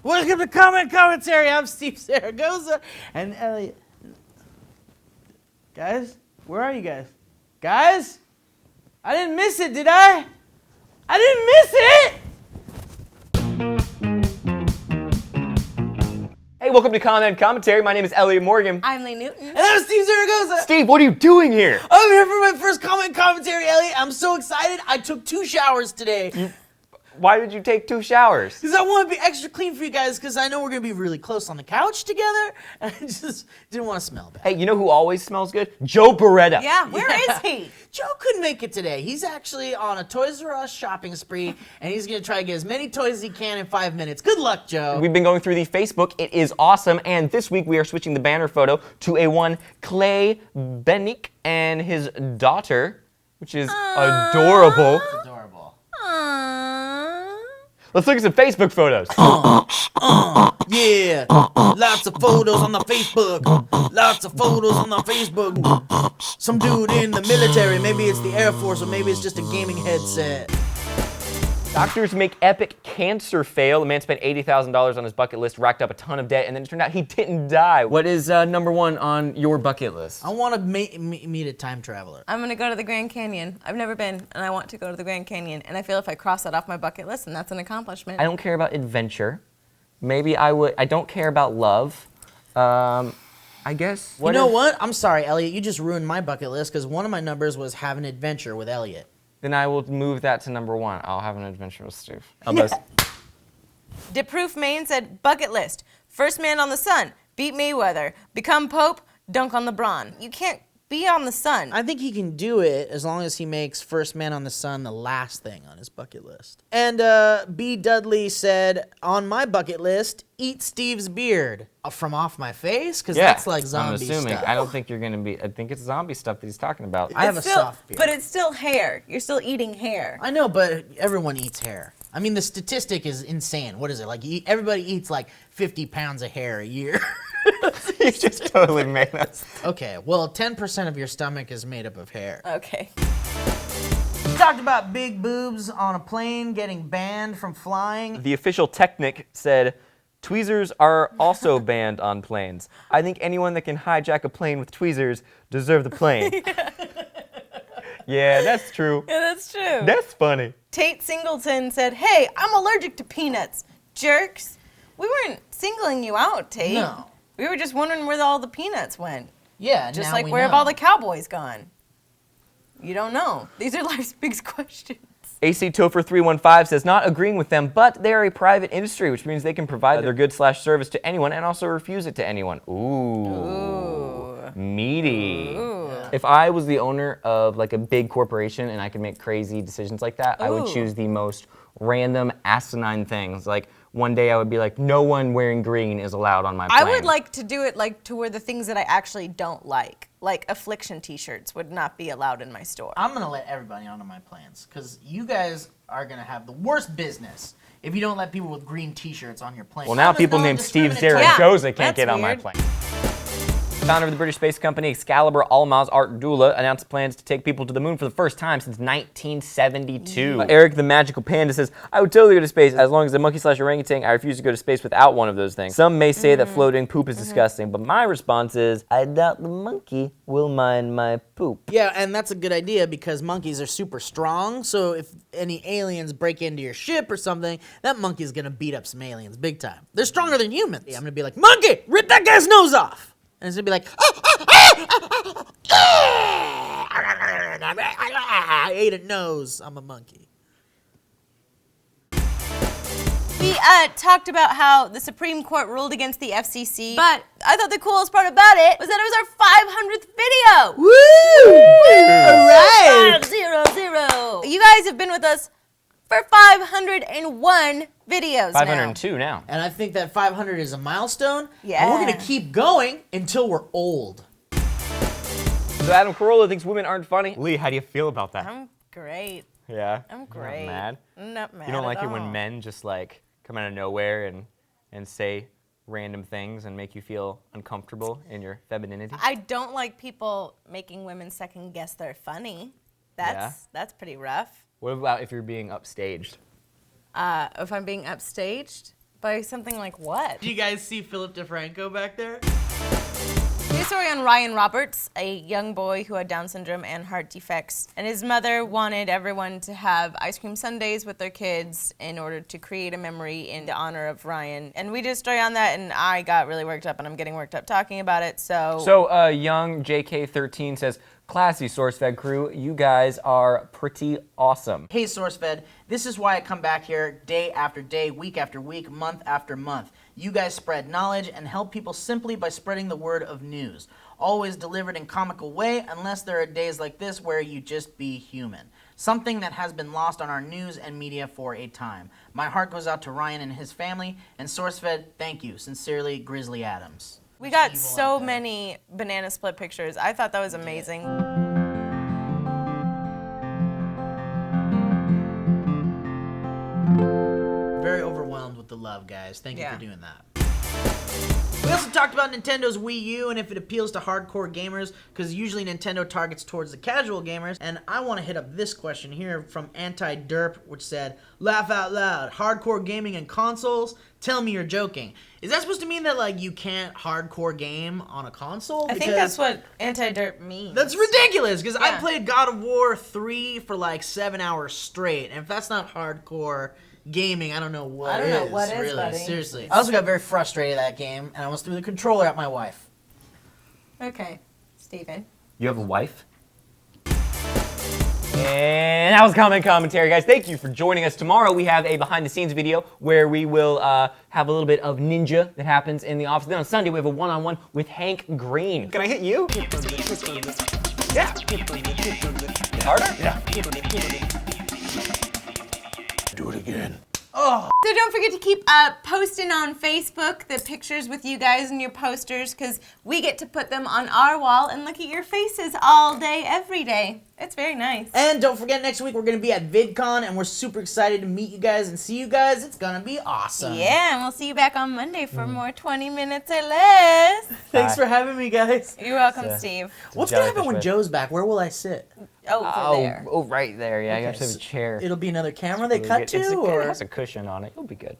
Welcome to Comment Commentary. I'm Steve Zaragoza and Elliott. Guys, where are you guys? Guys? I didn't miss it, did I? I didn't miss it! Hey, welcome to Comment Commentary. My name is Elliott Morgan. I'm Lee Newton. And I'm Steve Zaragoza. Steve, what are you doing here? I'm here for my first Comment Commentary, Elliott. I'm so excited. I took 2 showers today. Why did you take 2 showers? Because I want to be extra clean for you guys, because I know we're going to be really close on the couch together, and I just didn't want to smell bad. Hey, you know who always smells good? Joe Beretta. Yeah, where is he? Joe couldn't make it today. He's actually on a Toys R Us shopping spree, and he's going to try to get as many toys as he can in 5 minutes. Good luck, Joe. We've been going through the Facebook. It is awesome, and this week we are switching the banner photo to a one Clay Bennick and his daughter, which is adorable. It's adorable. Let's look at some Facebook photos. Yeah, lots of photos on the Facebook. Lots of photos on the Facebook. Some dude in the military. Maybe it's the Air Force, or maybe it's just a gaming headset. Doctors make epic cancer fail. The man spent $80,000 on his bucket list, racked up a ton of debt, and then it turned out he didn't die. What is number 1 on your bucket list? I want to meet a time traveler. I'm gonna go to the Grand Canyon. I've never been, and I want to go to the Grand Canyon. And I feel if I cross that off my bucket list, then that's an accomplishment. I don't care about adventure. Maybe I would. I don't care about love. I guess. You know what? I'm sorry, Elliott. You just ruined my bucket list, because one of my numbers was have an adventure with Elliott. Then I will move that to number 1. I'll have an adventure with Steve. Deproof Maine said, bucket list. First man on the sun. Beat Mayweather. Become Pope. Dunk on LeBron. You can't be on the sun. I think he can do it as long as he makes First Man on the Sun the last thing on his bucket list. And B. Dudley said, on my bucket list, eat Steve's beard. From off my face? Because that's like zombie I'm assuming. stuff. I don't think you're going to be. I think it's zombie stuff that he's talking about. I have a soft beard. But it's still hair. You're still eating hair. I know, but everyone eats hair. I mean, the statistic is insane. What is it? Like, everybody eats like 50 pounds of hair a year. You just totally made us. Okay, well, 10% of your stomach is made up of hair. Okay. We talked about big boobs on a plane getting banned from flying. The official Technic said, tweezers are also banned on planes. I think anyone that can hijack a plane with tweezers deserve the plane. Yeah, that's true. Yeah, that's true. That's funny. Tate Singleton said, hey, I'm allergic to peanuts. Jerks. We weren't singling you out, Tate. No. We were just wondering where all the peanuts went. Yeah, Just now like we where have know. all the cowboys gone? You don't know. These are life's big questions. AC Topher 315 says, not agreeing with them, but they are a private industry, which means they can provide their goods/service to anyone and also refuse it to anyone. Ooh. Meaty. Ooh. If I was the owner of like a big corporation and I could make crazy decisions like that, I would Ooh. choose the most random, asinine things. Like one day I would be like, no one wearing green is allowed on my plane. I would like to do it like to where the things that I actually don't like affliction t-shirts would not be allowed in my store. I'm going to let everybody onto my plans, because you guys are going to have the worst business if you don't let people with green t-shirts on your plane. Well, now I'm a people named Steve non-discriminatory- Zaragoza Yeah, can't get that's on my weird. plane. Founder of the British space company Excalibur, Almaz Art Dula, announced plans to take people to the moon for the first time since 1972. Eric the Magical Panda says, I would totally go to space as long as a monkey/orangutan. I refuse to go to space without one of those things. Some may say that floating poop is disgusting, but my response is, I doubt the monkey will mind my poop. Yeah, and that's a good idea, because monkeys are super strong, so if any aliens break into your ship or something, that monkey's going to beat up some aliens big time. They're stronger than humans. I'm going to be like, monkey, rip that guy's nose off! And it's gonna be like, I ate a nose. I'm a monkey. We talked about how the Supreme Court ruled against the FCC, but I thought the coolest part about it was that it was our 500th video. Woo! All right. 500. You guys have been with us for 501 videos 502 now. And I think that 500 is a milestone. Yeah. And we're gonna keep going until we're old. So Adam Carolla thinks women aren't funny. Lee, how do you feel about that? I'm great. Yeah? I'm great. You're not mad? I'm not mad You don't at like it all. when men just like come out of nowhere and say random things and make you feel uncomfortable in your femininity? I don't like people making women second guess they're funny. That's pretty rough. What about if you're being upstaged? If I'm being upstaged, By something like what? Do you guys see Philip DeFranco back there? Here's a story on Ryan Roberts, a young boy who had Down syndrome and heart defects. And his mother wanted everyone to have ice cream sundaes with their kids in order to create a memory in honor of Ryan. And we did a story on that, and I got really worked up, and I'm getting worked up talking about it, so... So, young JK13 says, classy SourceFed crew, you guys are pretty awesome. Hey SourceFed, this is why I come back here day after day, week after week, month after month. You guys spread knowledge and help people simply by spreading the word of news. Always delivered in comical way, unless there are days like this where you just be human. Something that has been lost on our news and media for a time. My heart goes out to Ryan and his family, and SourceFed, thank you. Sincerely, Grizzly Adams. We got so many banana split pictures. I thought that was amazing. Very overwhelmed with the love, guys. Thank you for doing that. We also talked about Nintendo's Wii U and if it appeals to hardcore gamers, because usually Nintendo targets towards the casual gamers. And I want to hit up this question here from AntiDirt, which said, laugh out loud, hardcore gaming and consoles? Tell me you're joking. Is that supposed to mean that, like, you can't hardcore game on a console? I think that's what AntiDirt means. That's ridiculous, because I played God of War 3 for like 7 hours straight, and if that's not hardcore gaming, I don't know what is. Really, buddy. Seriously. I also got very frustrated at that game, and I almost threw the controller at my wife. Okay, Steven. You have a wife? And that was Comment Commentary, guys. Thank you for joining us. Tomorrow we have a behind-the-scenes video where we will have a little bit of ninja that happens in the office. Then on Sunday we have a one-on-one with Hank Green. Can I hit you? Yeah. Harder? Yeah. Do it again. So don't forget to keep posting on Facebook the pictures with you guys and your posters, because we get to put them on our wall and look at your faces all day, every day. It's very nice. And don't forget, next week we're going to be at VidCon, and we're super excited to meet you guys and see you guys. It's going to be awesome. Yeah, and we'll see you back on Monday for more 20 minutes or less. Thanks for having me, guys. You're welcome, Steve. What's going to happen when Joe's back? Where will I sit? Over there. Oh, right there. Yeah, you have to have a chair. It'll be another camera they cut to? It has a cushion on it. It'll be good.